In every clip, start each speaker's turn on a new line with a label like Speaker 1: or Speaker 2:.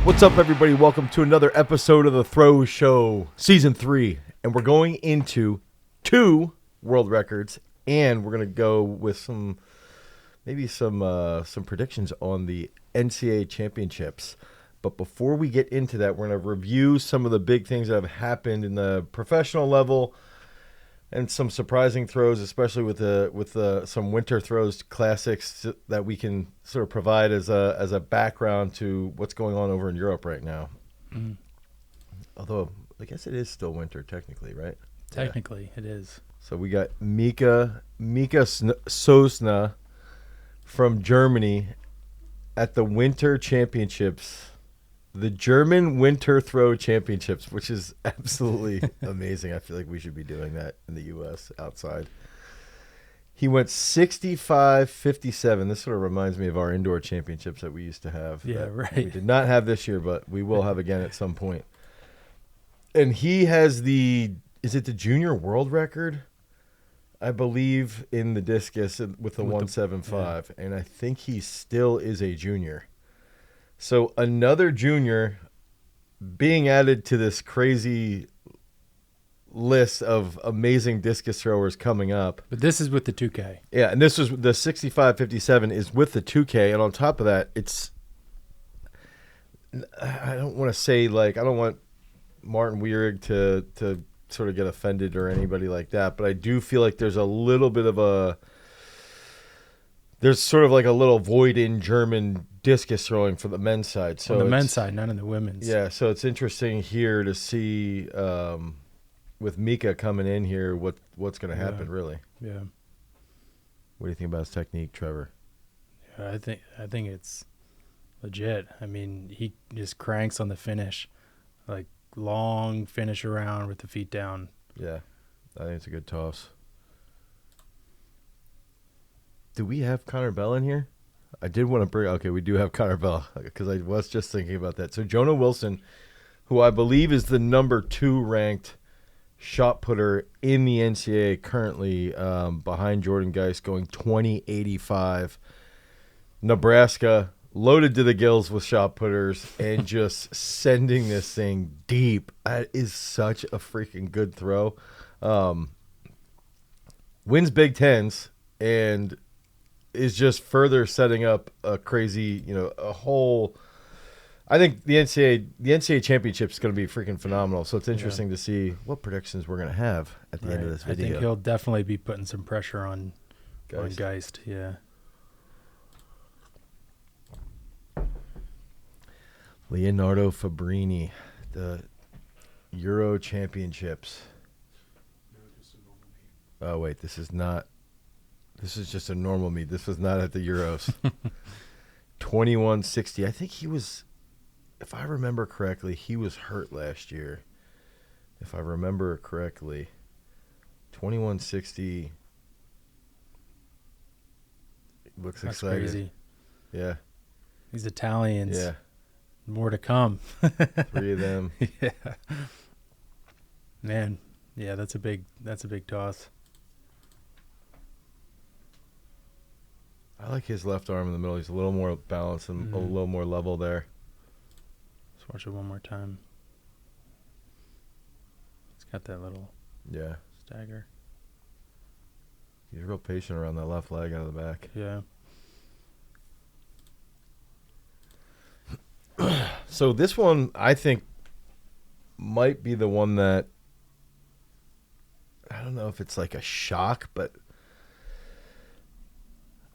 Speaker 1: What's up, everybody? Welcome to another episode of the Throw Show, Season 3. And we're going into 2 world records, and we're going to go with some predictions on the NCAA championships. But before we get into that, we're going to review some of the big things that have happened in the professional level and some surprising throws, especially with some winter throws classics that we can sort of provide as a background to what's going on over in Europe right now. Mm. Although I guess it is still winter technically, right?
Speaker 2: Technically, it is.
Speaker 1: So we got Mika Sosna from Germany at the Winter Championships. The German Winter Throw Championships, which is absolutely amazing. I feel like we should be doing that in the U.S. outside. He went 65-57. This sort of reminds me of our indoor championships that we used to have.
Speaker 2: Yeah, right.
Speaker 1: We did not have this year, but we will have again at some point. And he has is it the junior world record? I believe in the discus with the 175. Yeah. And I think he still is a junior. So another junior being added to this crazy list of amazing discus throwers coming up.
Speaker 2: But this is with the 2K.
Speaker 1: Yeah, and this is the 65-57 is with the 2K. And on top of that, I don't want Martin Wierig to sort of get offended or anybody like that, but I do feel like there's a little bit of there's sort of like a little void in German discus throwing for the men's side. So
Speaker 2: on the men's side, not in the women's.
Speaker 1: Yeah, so it's interesting here to see with Mika coming in here what's going to happen, really.
Speaker 2: Yeah.
Speaker 1: What do you think about his technique, Trevor?
Speaker 2: Yeah, I think it's legit. I mean, he just cranks on the finish, like long finish around with the feet down.
Speaker 1: Yeah, I think it's a good toss. Do we have Connor Bell in here? I did want to bring... Okay, we do have Connor Bell because I was just thinking about that. So Jonah Wilson, who I believe is the number 2 ranked shot putter in the NCAA currently, behind Jordan Geist, going 20-85. Nebraska loaded to the gills with shot putters and just sending this thing deep. That is such a freaking good throw. Wins Big Tens and is just further setting up a crazy, a whole. I think the NCAA championship is going to be freaking phenomenal. So it's interesting to see what predictions we're going to have at the end of this video.
Speaker 2: I think he'll definitely be putting some pressure on Geist. Yeah.
Speaker 1: Leonardo Fabrini, the Euro Championships. Oh wait, this is not. This is just a normal meet. This was not at the Euros. 21-60. I think he was, if I remember correctly, he was hurt last year. If I remember correctly. 21-60. Looks
Speaker 2: That's
Speaker 1: exciting.
Speaker 2: Crazy.
Speaker 1: Yeah.
Speaker 2: These Italians.
Speaker 1: Yeah.
Speaker 2: More to come.
Speaker 1: 3 of them.
Speaker 2: Yeah. Man. Yeah, that's a big toss.
Speaker 1: I like his left arm in the middle. He's a little more balanced and a little more level there.
Speaker 2: Let's watch it one more time. It's got that little stagger.
Speaker 1: He's real patient around that left leg out of the back.
Speaker 2: Yeah.
Speaker 1: So this one, I think, might be the one that, I don't know if it's like a shock, but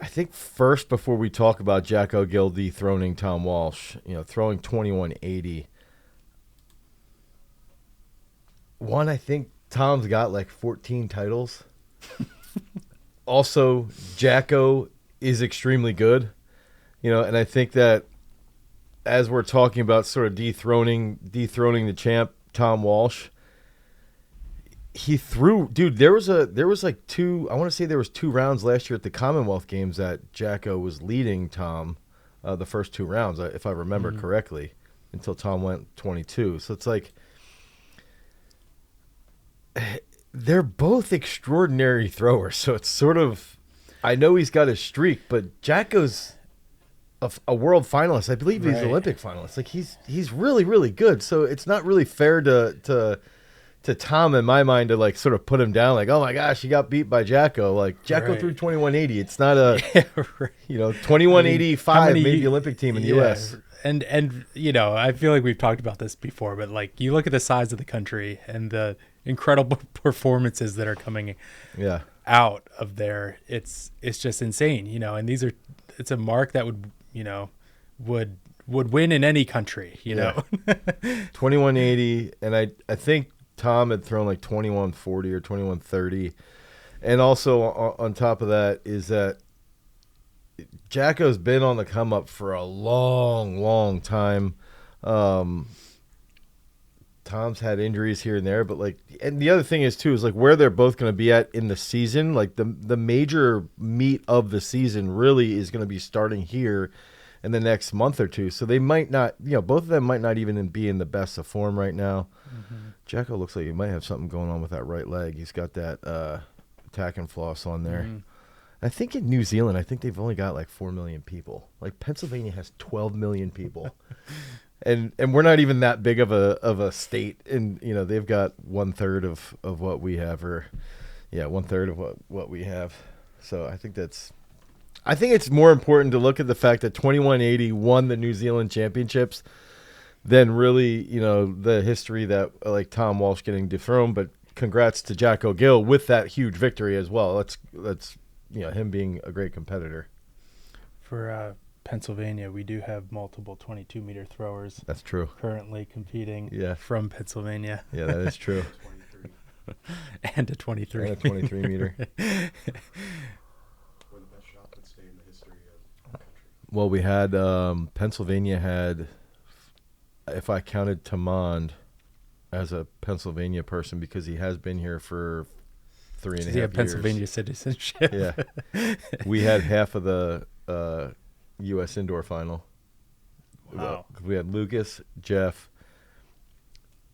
Speaker 1: I think first, before we talk about Jack O'Gill dethroning Tom Walsh, throwing 21-80. One, I think Tom's got like 14 titles. Also, Jacko is extremely good, and I think that as we're talking about sort of dethroning the champ, Tom Walsh, he threw, dude, there was like 2, I want to say there was 2 rounds last year at the Commonwealth Games that Jacko was leading Tom, the first 2 rounds, if I remember correctly, until Tom went 22. So it's like, they're both extraordinary throwers. So it's sort of, I know he's got a streak, but Jacko's, a world finalist. I believe he's
Speaker 2: Right.
Speaker 1: Olympic finalist. Like he's really, really good. So it's not really fair to Tom in my mind to like sort of put him down. Like, oh my gosh, he got beat by Jacko. Like Jacko
Speaker 2: Right.
Speaker 1: threw 2180. It's not a
Speaker 2: Yeah, right.
Speaker 1: 2185
Speaker 2: How many
Speaker 1: made the
Speaker 2: you-
Speaker 1: Olympic team in the
Speaker 2: yeah,
Speaker 1: U.S.
Speaker 2: And I feel like we've talked about this before, but like you look at the size of the country and the incredible performances that are coming
Speaker 1: Yeah.
Speaker 2: out of there, it's just insane, and it's a mark that would win in any country,
Speaker 1: Yeah. 2180, and I think Tom had thrown like 2140 or 2130. And also on top of that is that Jacko's been on the come up for a long, long time. Tom's had injuries here and there, but like, and the other thing is too is like where they're both going to be at in the season. Like the major meat of the season really is going to be starting here in the next month or two. So they might not, both of them might not even be in the best of form right now.
Speaker 2: Mm-hmm.
Speaker 1: Jacko looks like he might have something going on with that right leg. He's got that attack and floss on there.
Speaker 2: Mm-hmm.
Speaker 1: I think in New Zealand, I think they've only got like 4 million people. Like Pennsylvania has 12 million people. And we're not even that big of a state. And, they've got 1/3 of what we have, 1/3 of what we have. So I think it's more important to look at the fact that 2180 won the New Zealand championships than really, the history that like Tom Walsh getting dethroned. But congrats to Jacko Gill with that huge victory as well. That's him being a great competitor.
Speaker 2: For Pennsylvania, we do have multiple 22-meter throwers
Speaker 1: That's true.
Speaker 2: currently competing
Speaker 1: Yeah.
Speaker 2: from Pennsylvania.
Speaker 1: Yeah, that is true.
Speaker 2: And a 23.
Speaker 1: And a 23 meter.
Speaker 3: One of the best shot put stay in the history of the country.
Speaker 1: Well, we had Pennsylvania had, if I counted Tamand as a Pennsylvania person, because he has been here for 3.5
Speaker 2: Does
Speaker 1: years.
Speaker 2: he have Pennsylvania citizenship?
Speaker 1: Yeah. We had half of the U.S. indoor final.
Speaker 2: Wow.
Speaker 1: We had Lucas, Jeff,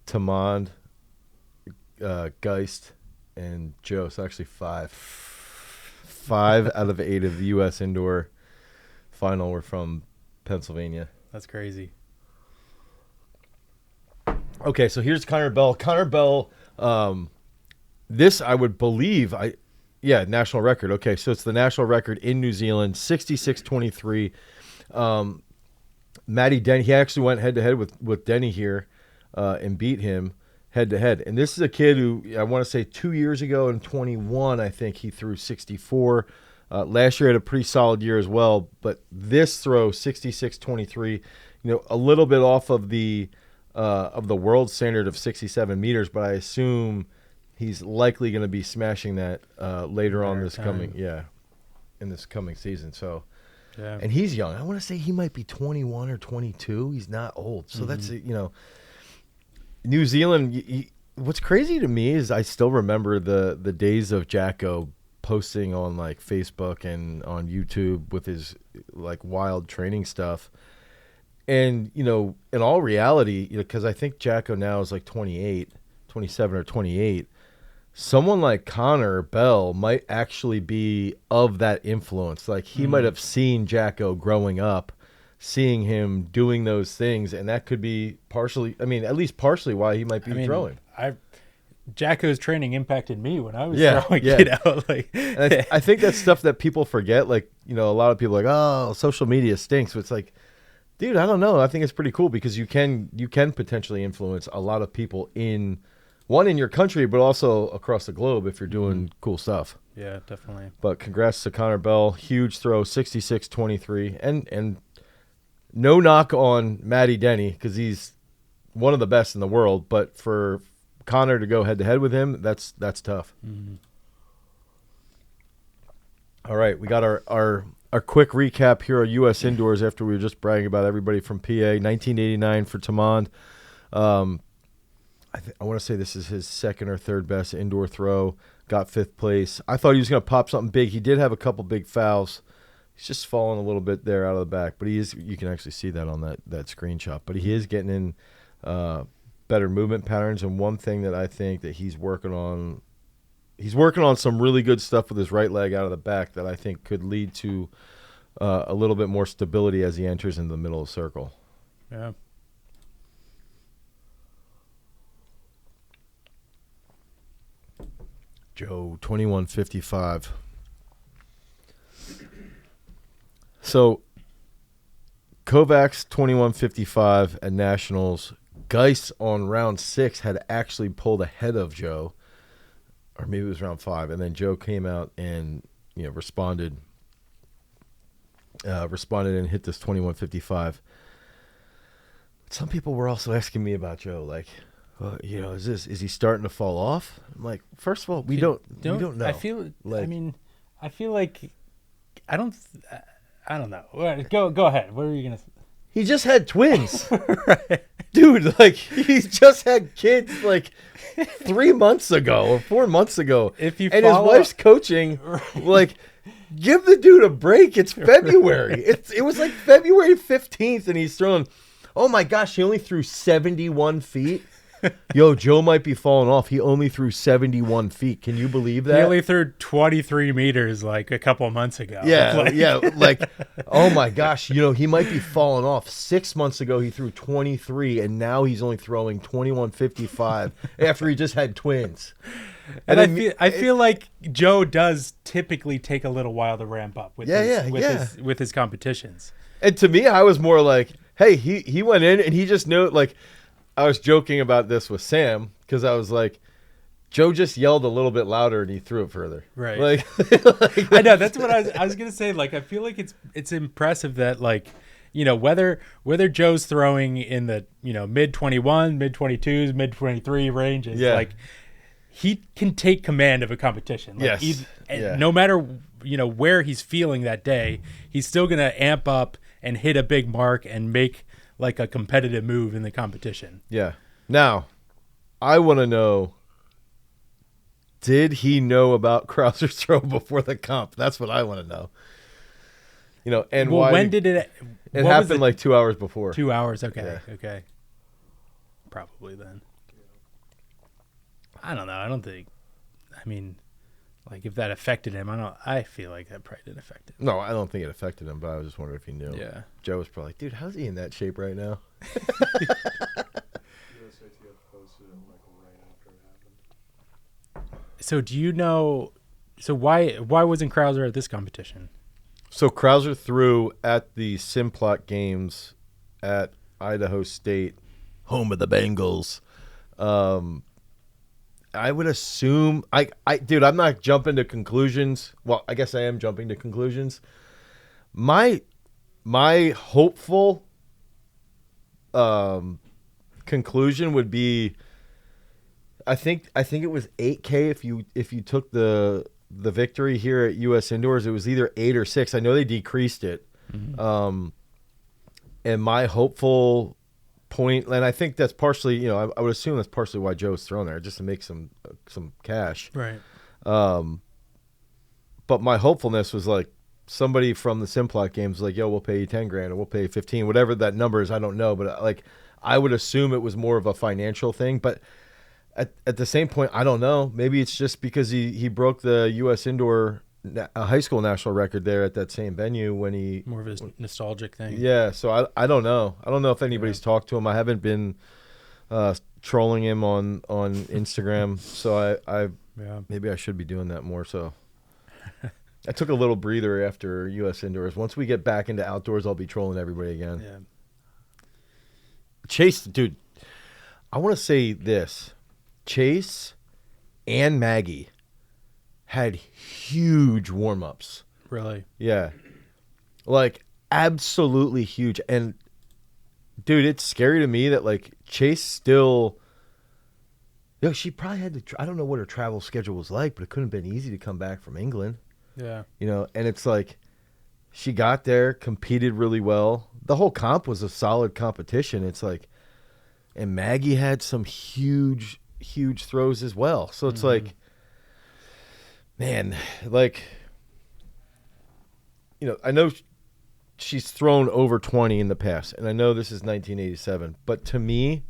Speaker 1: Tamand, Geist, and Joe. So actually 5. 5 out of 8 of the U.S. indoor final were from Pennsylvania.
Speaker 2: That's crazy.
Speaker 1: Okay, so here's Connor Bell. Connor Bell, this I would believe, national record. Okay, so it's the national record in New Zealand, 66.23. Matty Denny, he actually went head-to-head with Denny here and beat him head-to-head. And this is a kid who, I want to say 2 years ago in 21, I think he threw 64. Last year had a pretty solid year as well, but this throw, 66.23, a little bit off of the world standard of 67 meters, but I assume he's likely going to be smashing that later on in this coming season. So,
Speaker 2: Yeah.
Speaker 1: and he's young. I want to say he might be 21 or 22. He's not old. So that's, New Zealand. What's crazy to me is I still remember the days of Jacko posting on like Facebook and on YouTube with his like wild training stuff. And, in all reality, because I think Jacko now is like 27 or 28. Someone like Connor Bell might actually be of that influence. Like he might have seen Jacko growing up, seeing him doing those things. And that could be at least partially why he might be throwing.
Speaker 2: Jacko's training impacted me when I was throwing,
Speaker 1: Yeah.
Speaker 2: And
Speaker 1: I think that's stuff that people forget. Like, a lot of people are like, oh, social media stinks. But it's like, dude, I don't know. I think it's pretty cool because you can potentially influence a lot of people in your country, but also across the globe if you're doing cool stuff.
Speaker 2: Yeah, definitely.
Speaker 1: But congrats to Connor Bell. Huge throw, 66.23. And no knock on Matty Denny because he's one of the best in the world. But for Connor to go head-to-head with him, that's tough.
Speaker 2: Mm-hmm.
Speaker 1: All right, we got our quick recap here of U.S. indoors after we were just bragging about everybody from PA. 1989 for Tamand. I want to say this is his second or third best indoor throw. Got 5th place. I thought he was going to pop something big. He did have a couple big fouls. He's just falling a little bit there out of the back, but you can actually see that on that screenshot. But he is getting in better movement patterns, and one thing that I think that he's working on some really good stuff with his right leg out of the back that I think could lead to a little bit more stability as he enters into the middle of the circle.
Speaker 2: Yeah.
Speaker 1: Joe, 2155. So, Kovacs 2155 at Nationals. Geis on round 6 had actually pulled ahead of Joe, or maybe it was round 5, and then Joe came out and responded and hit this 2155. Some people were also asking me about Joe, like, is he starting to fall off? I'm like, first of all, we don't know.
Speaker 2: I feel like I don't know. All right, go ahead. What are you gonna?
Speaker 1: He just had twins,
Speaker 2: Right.
Speaker 1: dude. Like, he's just had kids like 3 months ago or 4 months ago.
Speaker 2: If you
Speaker 1: and his wife's coaching, like, give the dude a break. It's February. It was like February 15th, and he's throwing. Oh my gosh, he only threw 71 feet. Yo, Joe might be falling off. He only threw 71 feet. Can you believe that?
Speaker 2: He only threw 23 meters like a couple of months ago.
Speaker 1: Yeah, like, oh my gosh, he might be falling off. 6 months ago, he threw 23, and now he's only throwing 21.55 after he just had twins.
Speaker 2: And I feel like Joe does typically take a little while to ramp up with his competitions.
Speaker 1: And to me, I was more like, hey, he went in and he just knew, like, I was joking about this with Sam because I was like, Joe just yelled a little bit louder and he threw it further.
Speaker 2: Right.
Speaker 1: Like
Speaker 2: I know, that's what I was gonna say. Like, I feel like it's impressive that, like, whether Joe's throwing in the mid 21, mid 22s, mid 23 ranges, like, he can take command of a competition. Like,
Speaker 1: yes.
Speaker 2: No matter where he's feeling that day, he's still gonna amp up and hit a big mark and make like a competitive move in the competition.
Speaker 1: Yeah. Now, I want to know, did he know about Crouser's throw before the comp? That's what I want to know. And why?
Speaker 2: When did it?
Speaker 1: It happened like 2 hours before.
Speaker 2: 2 hours. Okay.
Speaker 1: Yeah.
Speaker 2: Okay. Probably then. I don't know. I don't think. I mean, like, if that affected him, I feel like that probably didn't affect him.
Speaker 1: No, I don't think it affected him, but I was just wondering if he knew.
Speaker 2: Yeah.
Speaker 1: Joe was probably like, dude, how's he in that shape right now?
Speaker 3: USATF posted it like right after it happened.
Speaker 2: So do you know? So why wasn't Crouser at this competition?
Speaker 1: So Crouser threw at the Simplot Games at Idaho State, home of the Bengals. I would assume dude, I'm not jumping to conclusions. Well, I guess I am jumping to conclusions. My hopeful conclusion would be, I think it was 8K if you took the victory here at US Indoors. It was either 8 or 6. I know they decreased it. Mm-hmm. And my hopeful point, and I think that's partially, I would assume that's partially why Joe's thrown there, just to make some cash.
Speaker 2: Right.
Speaker 1: But my hopefulness was like somebody from the Simplot Games was like, yo, we'll pay you 10 grand or we'll pay you 15, whatever that number is. I don't know, but like, I would assume it was more of a financial thing. But at the same point, I don't know. Maybe it's just because he broke the U.S. Indoor high school national record there at that same venue when he
Speaker 2: more of his nostalgic thing.
Speaker 1: Yeah, so I don't know. I don't know if anybody's talked to him. I haven't been trolling him on Instagram, so I maybe I should be doing that more. So I took a little breather after U.S. Indoors. Once we get back into outdoors, I'll be trolling everybody again.
Speaker 2: Yeah.
Speaker 1: Chase, dude, I want to say this. Chase and Maggie had huge warm-ups.
Speaker 2: Really?
Speaker 1: Yeah. Like, absolutely huge. And, dude, it's scary to me that, like, Chase still... she probably had to... I don't know what her travel schedule was like, but it couldn't have been easy to come back from England.
Speaker 2: Yeah.
Speaker 1: And it's like, she got there, competed really well. The whole comp was a solid competition. It's like... And Maggie had some huge throws as well. So it's like... Man, like, I know she's thrown over 20 in the past, and I know this is 1987, but to me,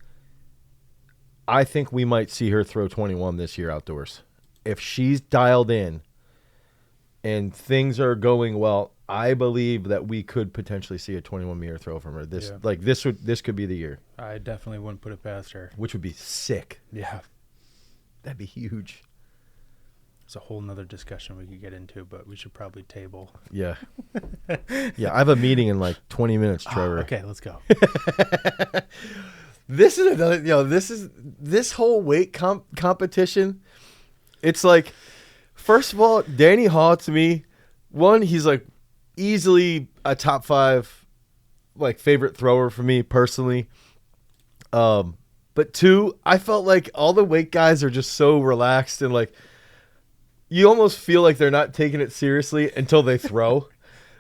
Speaker 1: I think we might see her throw 21 this year outdoors. If she's dialed in and things are going well, I believe that we could potentially see a 21-meter throw from her. This could be the year,
Speaker 2: I definitely wouldn't put it past her.
Speaker 1: which would be sick.
Speaker 2: Yeah.
Speaker 1: That'd be huge.
Speaker 2: It's a whole nother discussion we could get into, but we should probably table.
Speaker 1: Yeah. Yeah, I have a meeting in like 20 minutes, Trevor.
Speaker 2: Okay, let's go.
Speaker 1: This is another, this whole weight competition. It's like, first of all, Danny Hall to me, one, he's like easily a top 5 like favorite thrower for me personally. But two, I felt like all the weight guys are just so relaxed and like you almost feel like they're not taking it seriously until they throw.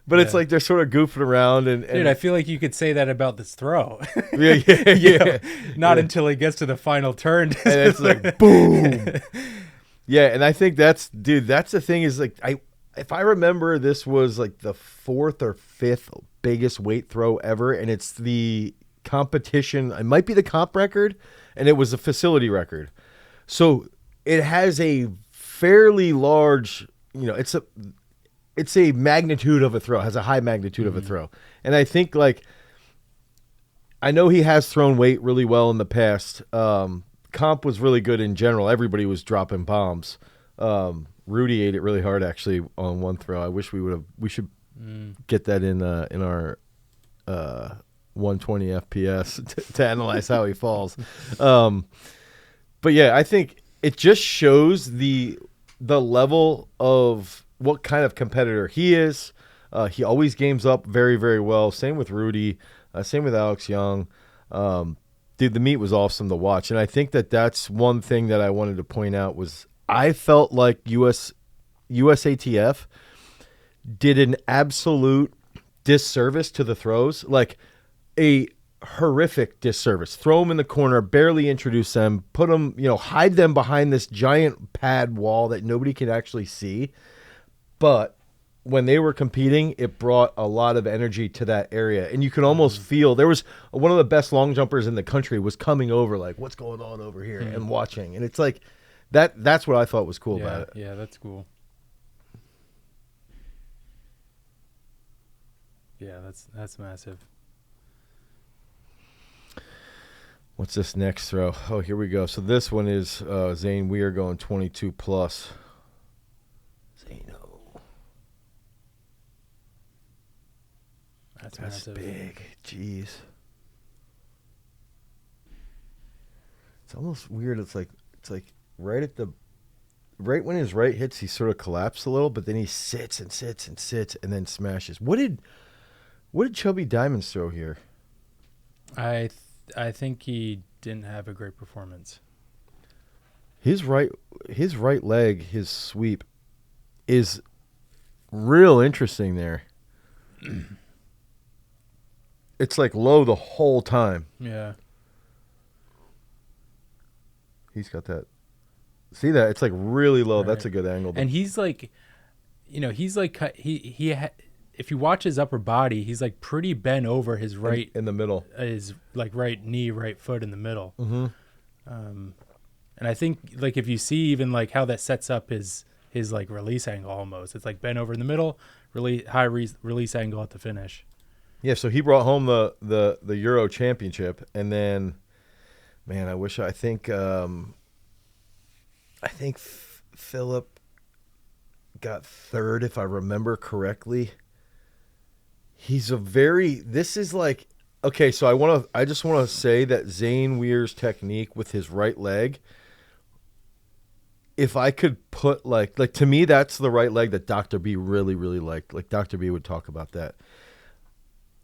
Speaker 1: But it's like they're sort of goofing around and
Speaker 2: Dude, I feel like you could say that about this throw.
Speaker 1: Yeah.
Speaker 2: Not until he gets to the final turn.
Speaker 1: And it's like boom. Yeah, and I think that's the thing is like if I remember, this was like the 4th or 5th biggest weight throw ever, and it's the competition. It might be the comp record, and it was a facility record. So it has a fairly large, it's a magnitude of a throw, has a high magnitude of a throw. And I think like, I know he has thrown weight really well in the past. Comp was really good in general. Everybody was dropping bombs. Rudy ate it really hard actually on one throw. I wish we should get that in our 120 FPS to analyze how he falls. But yeah, I think it just shows the level of what kind of competitor he is. He always games up very, very well. Same with Rudy. Same with Alex Young. Dude, the meet was awesome to watch. And I think that's one thing that I wanted to point out was I felt like USATF did an absolute disservice to the throws. Like a horrific disservice. Throw them in the corner, barely introduce them, put them, hide them behind this giant pad wall that nobody could actually see. But when they were competing, it brought a lot of energy to that area. And you could almost feel there was one of the best long jumpers in the country was coming over like, what's going on over here and watching. And it's like that's what I thought was cool about it.
Speaker 2: Yeah, that's cool. Yeah, that's massive.
Speaker 1: What's this next throw? Oh, here we go. So this one is Zane Weir going 22 plus. Zano.
Speaker 2: That's
Speaker 1: massive. Big. Jeez. It's almost weird. It's like right when his right hits, he sort of collapsed a little, but then he sits and then smashes. What did Chubby Diamonds throw here?
Speaker 2: I think he didn't have a great performance.
Speaker 1: His right leg, his sweep is real interesting there. It's like low the whole time.
Speaker 2: Yeah.
Speaker 1: He's got that. See that? It's like really low.
Speaker 2: Right.
Speaker 1: That's a good angle.
Speaker 2: And he's like, if you watch his upper body, he's like pretty bent over his right
Speaker 1: in the middle.
Speaker 2: His like right knee, right foot in the middle.
Speaker 1: Mm-hmm.
Speaker 2: And I think like if you see even like how that sets up his like release angle almost, it's like bent over in the middle, really high release angle at the finish.
Speaker 1: Yeah, so he brought home the Euro Championship, and then, man, I think Philip got third if I remember correctly. This is like, okay, so I just want to say that Zane Weir's technique with his right leg, if I could put like to me, that's the right leg that Dr. B really, really liked. Like Dr. B would talk about that.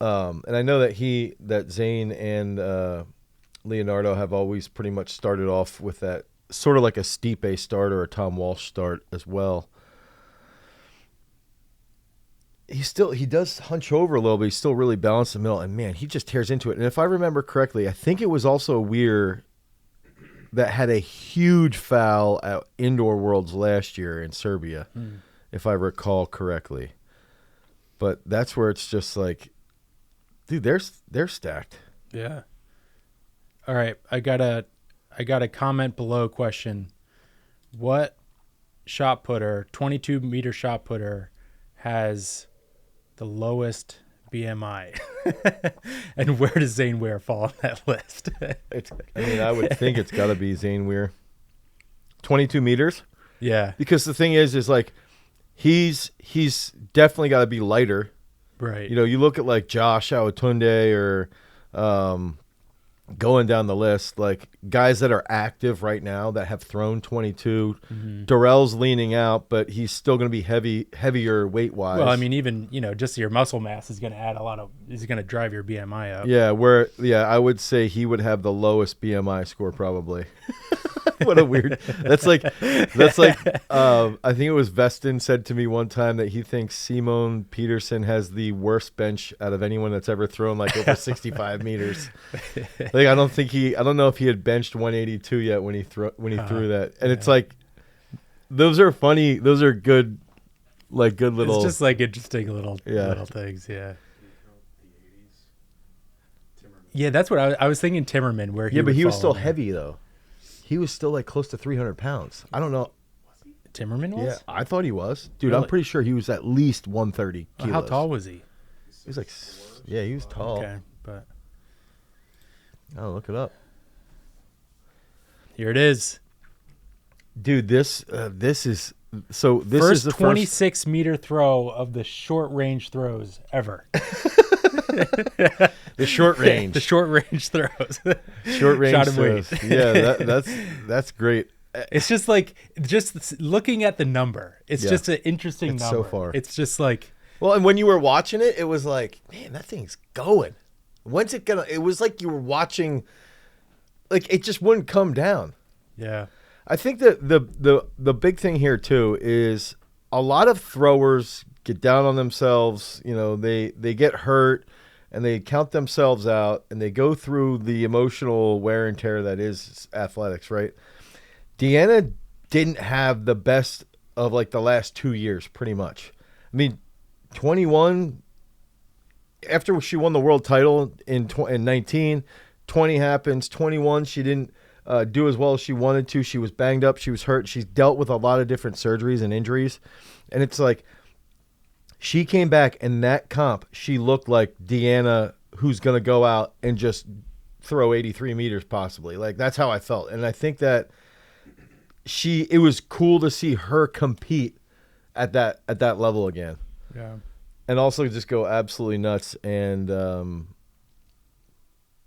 Speaker 1: And I know that Zane and Leonardo have always pretty much started off with that sort of like a Stipe start or a Tom Walsh start as well. He does hunch over a little bit. He's still really balanced in the middle, and man, he just tears into it. And if I remember correctly, I think it was also Weir that had a huge foul at Indoor Worlds last year in Serbia, if I recall correctly. But that's where it's just like, dude, they're stacked.
Speaker 2: Yeah. All right, I got a comment below question. What shot putter, 22-meter shot putter, has the lowest BMI. And where does Zane Weir fall on that list?
Speaker 1: I would think it's got to be Zane Weir. 22 meters.
Speaker 2: Yeah.
Speaker 1: Because the thing is like he's definitely got to be lighter.
Speaker 2: Right.
Speaker 1: You know, you look at like Josh Awatunde or going down the list, like guys that are active right now that have thrown 22. Darrell's leaning out, but he's still going to be heavier weight wise.
Speaker 2: Well, I mean, even, just your muscle mass is going to add is going to drive your BMI up.
Speaker 1: Yeah, I would say he would have the lowest BMI score probably. What a weird. That's like I think it was Veston said to me one time that he thinks Simon Peterson has the worst bench out of anyone that's ever thrown like over 65 meters. Like I don't know if he had benched 182 yet when he threw that. And it's like those are funny, those are good little,
Speaker 2: it's just like interesting little things, yeah. Yeah, that's what I was thinking. Timmerman, where he
Speaker 1: but he was still heavy though. He was still like close to 300 pounds. I don't know.
Speaker 2: Timmerman was?
Speaker 1: Yeah, I thought he was. Dude,
Speaker 2: Really?
Speaker 1: I'm pretty sure he was at least 130 kilos.
Speaker 2: How tall was he?
Speaker 1: He was like, he was tall.
Speaker 2: Okay, but
Speaker 1: Oh, look it up.
Speaker 2: here it is.
Speaker 1: Dude, this is
Speaker 2: First
Speaker 1: the
Speaker 2: 26-meter throw of the short-range throws ever.
Speaker 1: the short range.
Speaker 2: The short-range throws.
Speaker 1: Short range
Speaker 2: Shot him
Speaker 1: throws.
Speaker 2: weight.
Speaker 1: Yeah, that's great.
Speaker 2: It's just like, just looking at the number, it's
Speaker 1: Yeah.
Speaker 2: just an interesting
Speaker 1: It's
Speaker 2: number.
Speaker 1: so far.
Speaker 2: It's just like,
Speaker 1: Well, and when you were watching it, it was like, man, that thing's going. When's it gonna? It was like you were watching, like it just wouldn't come down.
Speaker 2: yeah.
Speaker 1: I think that the big thing here too is a lot of throwers get down on themselves. You know, they get hurt and they count themselves out and they go through the emotional wear and tear that is athletics, right? Deanna didn't have the best of like the last 2 years, pretty much. I mean, 21 after she won the world title in 19, 20 happens, 21 she didn't do as well as she wanted to. She was banged up. She was hurt. She's dealt with a lot of different surgeries and injuries. And it's like she came back in that comp. She looked like Deanna, who's going to go out and just throw 83 meters possibly. Like that's how I felt. And I think that it was cool to see her compete at that level again.
Speaker 2: Yeah.
Speaker 1: And also just go absolutely nuts. And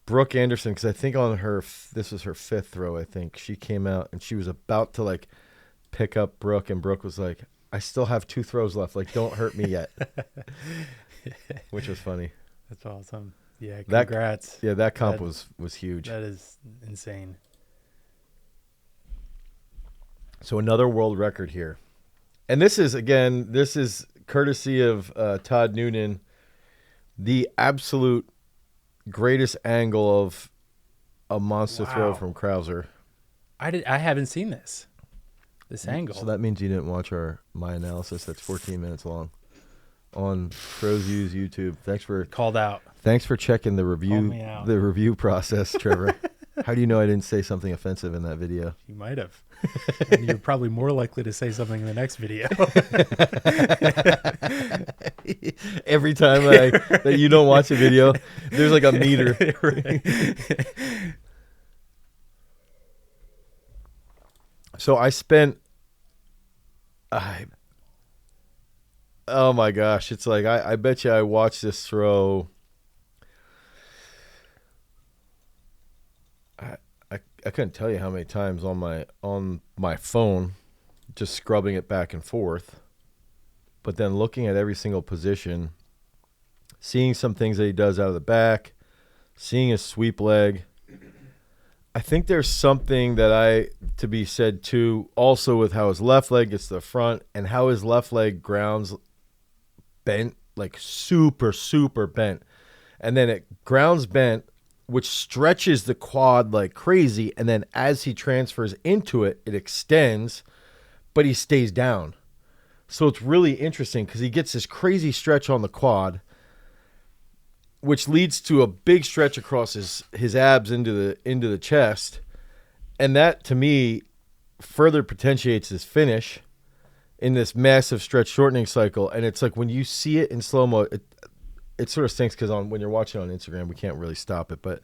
Speaker 1: Brooke Anderson, because I think this was her fifth throw, I think. She came out and she was about to like pick up Brooke, and Brooke was like, I still have 2 throws left. Like, don't hurt me yet. Which was funny.
Speaker 2: That's awesome. Yeah, congrats.
Speaker 1: That comp was huge.
Speaker 2: That is insane.
Speaker 1: So another world record here. And this is courtesy of Todd Noonan, the absolute greatest angle of a monster throw from Crouser.
Speaker 2: I haven't seen this angle.
Speaker 1: So that means you didn't watch my analysis that's 14 minutes long on ProViews YouTube.
Speaker 2: Called out.
Speaker 1: Thanks for checking the
Speaker 2: Called me out.
Speaker 1: review process, Trevor. How do you know I didn't say something offensive in that video?
Speaker 2: You might have. And you're probably more likely to say something in the next video.
Speaker 1: Every time that you don't watch a video, there's like a meter. So I spent, oh my gosh, it's like I bet you I watched this throw. I couldn't tell you how many times on my phone, just scrubbing it back and forth, but then looking at every single position, seeing some things that he does out of the back, seeing his sweep leg. I think there's something to be said too, also with how his left leg gets to the front and how his left leg grounds bent, like super, super bent. And then it grounds bent, which stretches the quad like crazy. And then as he transfers into it, it extends, but he stays down. So it's really interesting because he gets this crazy stretch on the quad, which leads to a big stretch across his abs into the chest. And that, to me, further potentiates his finish. in this massive stretch shortening cycle. And it's like when you see it in slow-mo, it sort of stinks because when you're watching on Instagram, we can't really stop it. But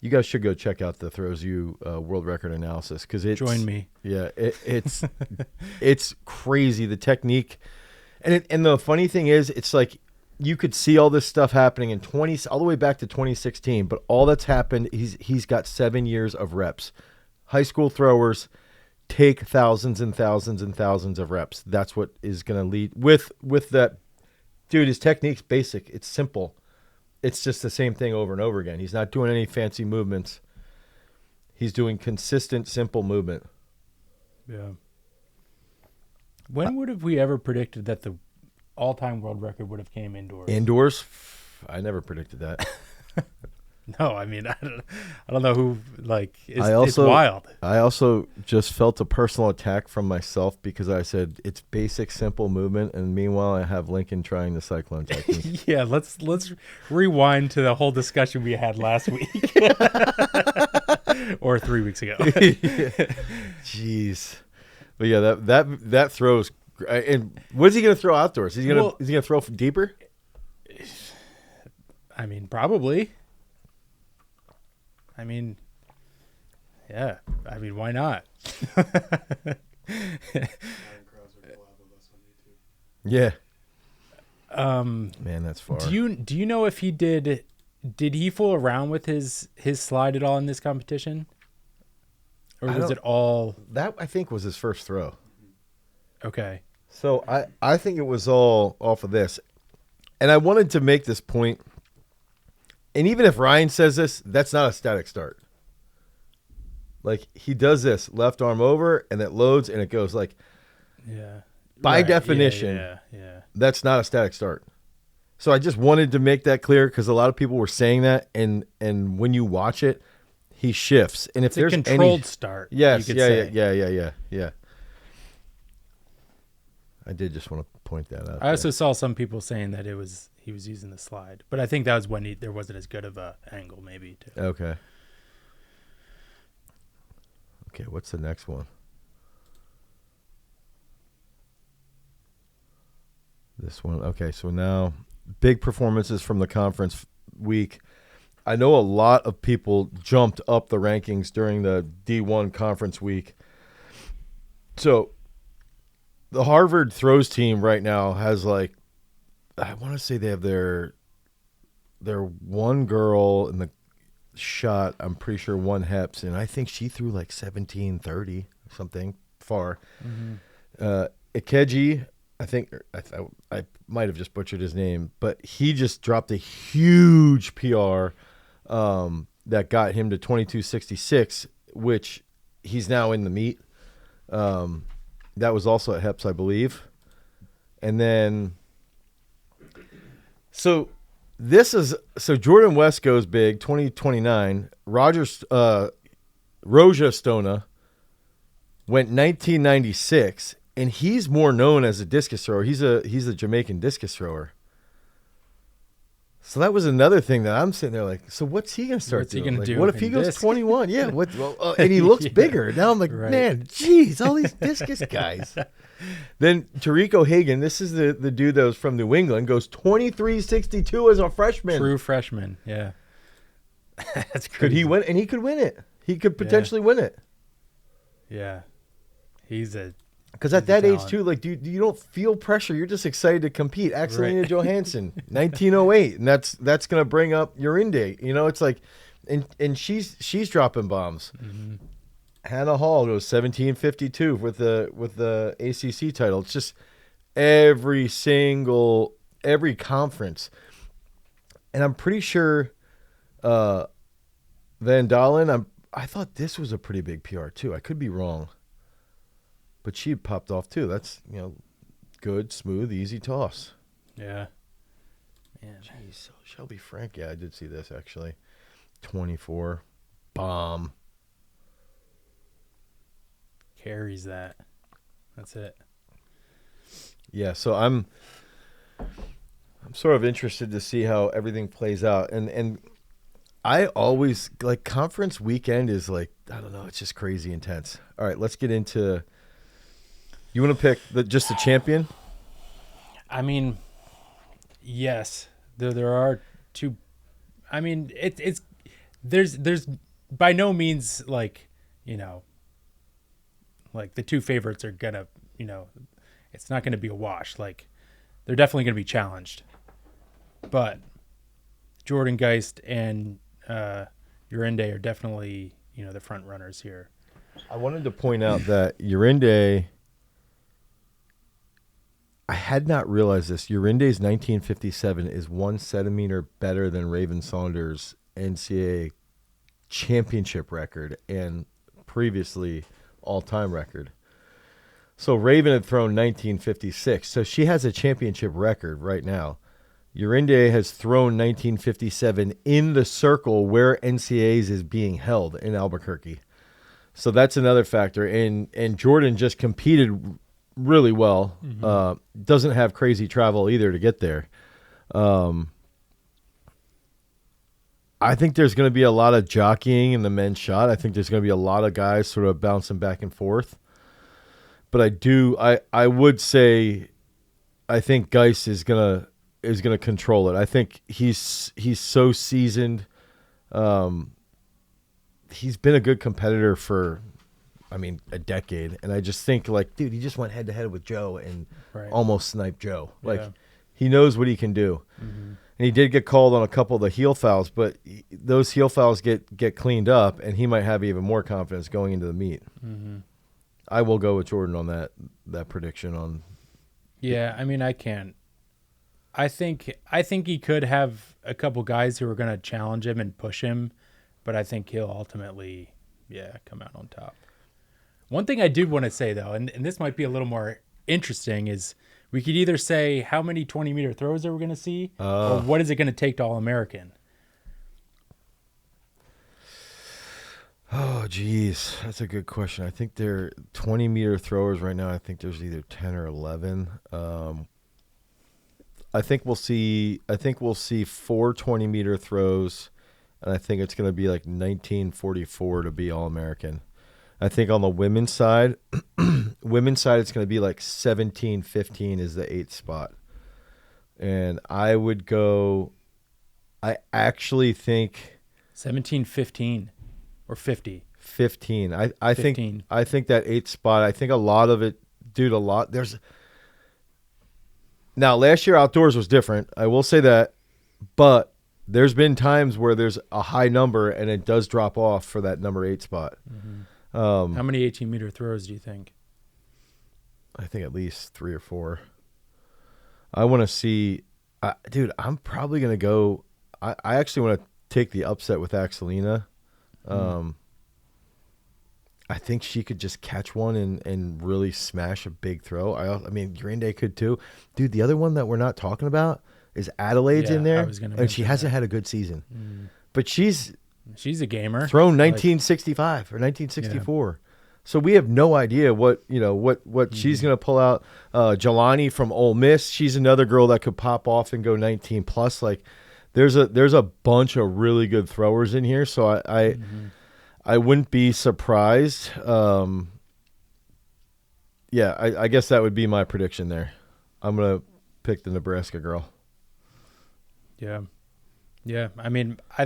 Speaker 1: you guys should go check out the Throws You world record analysis because it's
Speaker 2: Join me.
Speaker 1: Yeah, it's it's crazy, the technique, and the funny thing is, it's like you could see all this stuff happening in all the way back to 2016, but all that's happened, he's got 7 years of reps. High school throwers take thousands and thousands and thousands of reps. That's what is going to lead with that. Dude, his technique's basic. It's simple. It's just the same thing over and over again. He's not doing any fancy movements. He's doing consistent, simple movement.
Speaker 2: Yeah. When would have we ever predicted that the all-time world record would have came indoors?
Speaker 1: Indoors? I never predicted that.
Speaker 2: No, I mean, I don't know who, like,
Speaker 1: it's
Speaker 2: wild.
Speaker 1: I also just felt a personal attack from myself because I said it's basic, simple movement, and meanwhile I have Lincoln trying the cyclone technique.
Speaker 2: Yeah, let's rewind to the whole discussion we had last week. Or 3 weeks ago.
Speaker 1: Jeez. But yeah, that throws. And what is he going to throw outdoors? Is he going to throw deeper?
Speaker 2: I mean, probably. I mean, yeah. I mean, why not?
Speaker 1: Yeah.
Speaker 2: Man,
Speaker 1: that's far.
Speaker 2: Do you know if he did he fool around with his slide at all in this competition? Or was it all
Speaker 1: that? I think was his first throw.
Speaker 2: Okay.
Speaker 1: So I think it was all off of this. And I wanted to make this point. And even if Ryan says this, that's not a static start. Like, he does this left arm over and it loads and it goes like,
Speaker 2: yeah.
Speaker 1: By definition,
Speaker 2: yeah.
Speaker 1: That's not a static start. So I just wanted to make that clear because a lot of people were saying that. And when you watch it, he shifts. And if
Speaker 2: it's
Speaker 1: there's
Speaker 2: a controlled start.
Speaker 1: Yes. Yeah. I did just want to point that out.
Speaker 2: I also saw some people saying that he was using the slide, but I think that was when there wasn't as good of a angle, maybe.
Speaker 1: Okay. What's the next one? This one. Okay, so now big performances from the conference week. I know a lot of people jumped up the rankings during the D1 conference week. So the Harvard throws team right now has like, I want to say they have their one girl in the shot, I'm pretty sure one Heps, and I think she threw like 1730 something far. Mm-hmm. Ikeji, I think I might have just butchered his name, but he just dropped a huge PR that got him to 2266, which he's now in the meet. That was also at Heps, I believe. And then, so Jordan West goes big, 2029. Roja Stona went 1996, and he's more known as a discus thrower. He's a Jamaican discus thrower. So that was another thing that I'm sitting there like, so what's he going to start doing? Like, what if he goes 21? Yeah. And he looks bigger. Now I'm like, man, geez, all these discus guys. Then Tarico Hagan, this is the dude that was from New England, goes 23.62 as a freshman.
Speaker 2: True freshman, yeah. That's crazy.
Speaker 1: Could he win? And he could win it. He could potentially win it.
Speaker 2: Yeah.
Speaker 1: Because at that age, too, like, you don't feel pressure. You're just excited to compete. Axelina Johansson, 1908. And that's going to bring up your in date. You know, it's like, and she's dropping bombs. Mm-hmm. Hannah Hall goes 1752 with the ACC title. It's just every conference. And I'm pretty sure Van Dalen, I thought this was a pretty big PR, too. I could be wrong. But she popped off too. That's, good, smooth, easy toss.
Speaker 2: Yeah. Man.
Speaker 1: Jeez, so Shelby Frank. Yeah, I did see this actually. 24. Bomb.
Speaker 2: Carries that. That's it.
Speaker 1: Yeah, so I'm sort of interested to see how everything plays out. And I always, like, conference weekend is like, I don't know, it's just crazy intense. All right, let's get into You want to pick just the champion?
Speaker 2: I mean, yes, there are two. I mean, there's by no means like, like the two favorites are gonna, it's not gonna be a wash. Like they're definitely gonna be challenged, but Jordan Geist and Urinde are definitely the front runners here.
Speaker 1: I wanted to point out that Urinde, I had not realized this. Urinde's 1957 is 1 centimeter better than Raven Saunders' NCAA championship record and previously all-time record. So Raven had thrown 1956. So she has a championship record right now. Urinde has thrown 1957 in the circle where NCAAs is being held in Albuquerque. So that's another factor. And Jordan just competed really well. Doesn't have crazy travel either to get there. I think there's going to be a lot of jockeying in the men's shot. I think there's going to be a lot of guys sort of bouncing back and forth. But I would say I think Geist is gonna control it. I think he's so seasoned. He's been a good competitor for, a decade. And I just think, like, dude, he just went head to head with Joe and almost sniped Joe. Like, he knows what he can do. And he did get called on a couple of the heel fouls, but those heel fouls get cleaned up, and he might have even more confidence going into the meet. I will go with Jordan on that prediction on.
Speaker 2: Yeah, I can't. I think he could have a couple guys who are going to challenge him and push him, but I think he'll ultimately, come out on top. One thing I did want to say, though, and this might be a little more interesting, is we could either say how many 20-meter throws are we going to see, or what is it going to take to All-American?
Speaker 1: Oh, geez. That's a good question. I think they're 20-meter throwers right now. I think there's either 10 or 11. I think we'll see 4 20-meter throws, and I think it's going to be like 1944 to be All-American. I think on the women's side, it's going to be like 17-15 is the 8th spot. And I would go, I actually think
Speaker 2: 17-15 or 50.
Speaker 1: 15. I
Speaker 2: 15.
Speaker 1: think that 8th spot, I think a lot of it, dude, now last year outdoors was different. I will say that, but there's been times where there's a high number and it does drop off for that number 8 spot.
Speaker 2: How many 18-meter throws do you think?
Speaker 1: I think at least 3 or 4. I want to see, dude, I'm probably going to go, I actually want to take the upset with Axelina. I think she could just catch one and really smash a big throw. Urinde could too. Dude, the other one that we're not talking about is Adelaide's in there, and she hasn't had a good season. But she's
Speaker 2: a gamer.
Speaker 1: Thrown 1965 or 1964. So we have no idea what she's going to pull out. Jelani from Ole Miss, she's another girl that could pop off and go 19 plus. Like there's a bunch of really good throwers in here, so I wouldn't be surprised. I guess that would be my prediction there. I'm going to pick the Nebraska girl.
Speaker 2: Yeah. Yeah. I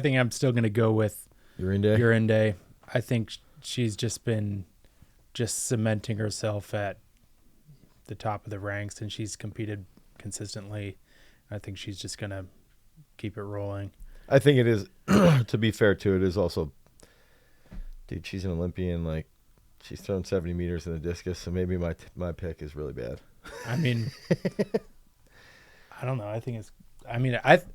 Speaker 2: think I'm still going to go with
Speaker 1: Urinde.
Speaker 2: I think she's just been cementing herself at the top of the ranks, and she's competed consistently. I think she's just going to keep it rolling.
Speaker 1: I think it is, to be fair to it, is also, dude, she's an Olympian. Like, she's thrown 70 meters in the discus, so maybe my pick is really bad.
Speaker 2: I don't know. I think it's,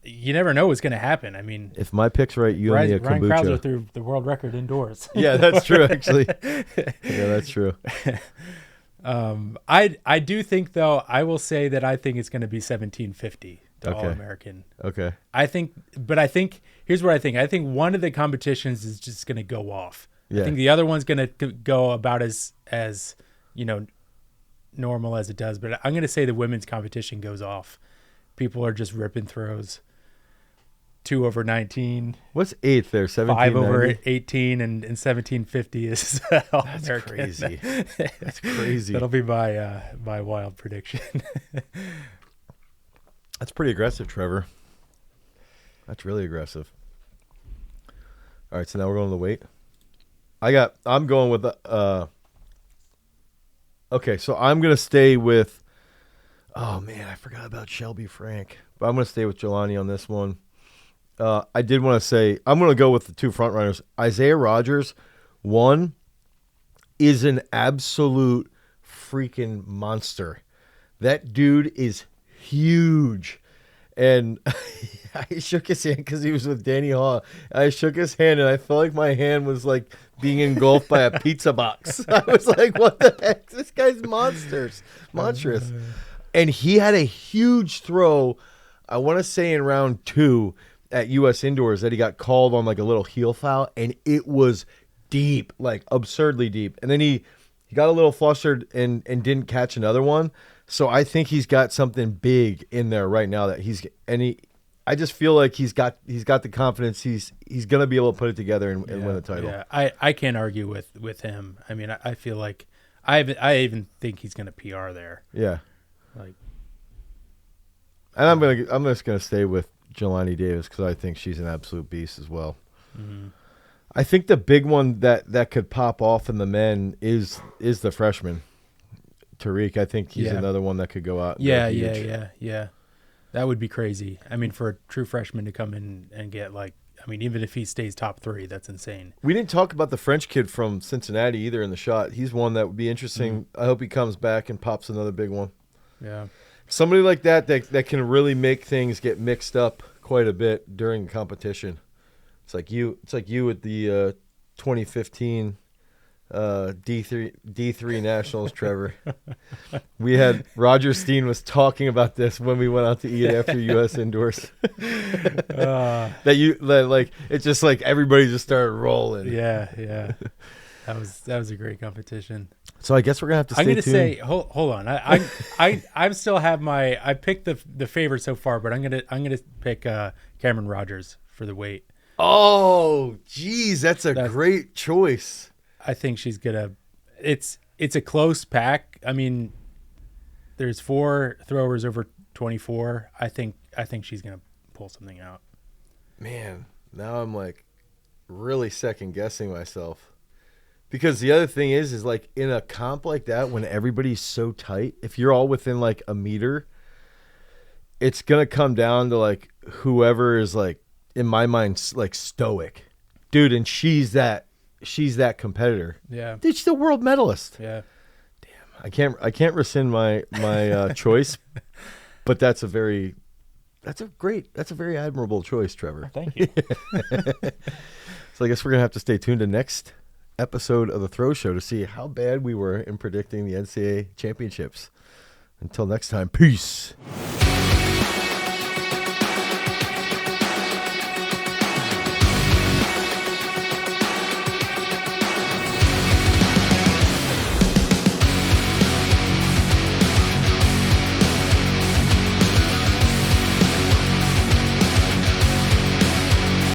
Speaker 2: you never know what's going to happen.
Speaker 1: If my pick's right, you owe me a kombucha.
Speaker 2: Ryan Crouser threw the world record indoors.
Speaker 1: Yeah, that's true, actually. Yeah, that's true.
Speaker 2: I do think, though, I will say that I think it's going to be 1750 to All-American.
Speaker 1: Okay.
Speaker 2: I think here's what I think. I think one of the competitions is just going to go off. Yeah. I think the other one's going to go about as normal as it does. But I'm going to say the women's competition goes off. People are just ripping throws. 2 over 19.
Speaker 1: What's eighth there?
Speaker 2: 5 over
Speaker 1: 1790?
Speaker 2: 18 and 1750 is
Speaker 1: That's crazy. That's crazy.
Speaker 2: That'll be my wild prediction.
Speaker 1: That's pretty aggressive, Trevor. That's really aggressive. All right, so now we're going to the weight. I'm going with okay, so I'm going to stay with, oh man, I forgot about Shelby Frank, but I'm going to stay with Jelani on this one. I did want to say, I'm going to go with the two front runners. Isaiah Rogers, one, is an absolute freaking monster. That dude is huge. And I shook his hand because he was with Danny Haw. I shook his hand, and I felt like my hand was like being engulfed by a pizza box. I was like, what the heck? This guy's monstrous. And he had a huge throw, I want to say in round 2 at U.S. Indoors, that he got called on like a little heel foul, and it was deep, like absurdly deep. And then he got a little flustered and didn't catch another one. So I think he's got something big in there right now that I just feel like he's got the confidence. He's gonna be able to put it together and win the title.
Speaker 2: Yeah, I can't argue with him. I mean, I feel like I even think he's gonna PR there.
Speaker 1: Yeah.
Speaker 2: Like,
Speaker 1: and I'm just gonna stay with Jelani Davis because I think she's an absolute beast as well.
Speaker 2: mm-hmm.
Speaker 1: I think the big one that could pop off in the men is the freshman. Tariq, I think he's another one that could go out.
Speaker 2: Yeah. That would be crazy. I mean, for a true freshman to come in and get even if he stays top 3, that's insane.
Speaker 1: We didn't talk about the French kid from Cincinnati either in the shot. He's one that would be interesting. I hope he comes back and pops another big one.
Speaker 2: Yeah.
Speaker 1: Somebody like that can really make things get mixed up quite a bit during competition. It's like you with the 2015 D3 Nationals, Trevor. We had Roger Steen was talking about this when we went out to eat after U.S. Indoors. It's just like everybody just started rolling.
Speaker 2: Yeah. That was a great competition.
Speaker 1: So I guess we're gonna have to stay tuned.
Speaker 2: I'm gonna say hold on. I still have I picked the favorite so far, but I'm gonna pick Cameron Rogers for the weight.
Speaker 1: Oh, geez, that's a great choice.
Speaker 2: I think she's gonna. It's a close pack. I mean, there's 4 throwers over 24. I think she's gonna pull something out.
Speaker 1: Man, now I'm like really second guessing myself, because the other thing is like in a comp like that when everybody's so tight, if you're all within like a meter, it's gonna come down to like whoever is like in my mind like stoic, dude, and she's that competitor.
Speaker 2: Yeah.
Speaker 1: Dude, she's a world medalist.
Speaker 2: Yeah.
Speaker 1: Damn. I can't rescind my choice, but that's a very admirable choice, Trevor.
Speaker 2: Thank you.
Speaker 1: So I guess we're going to have to stay tuned to next episode of the Throw Show to see how bad we were in predicting the NCAA championships. Until next time, peace.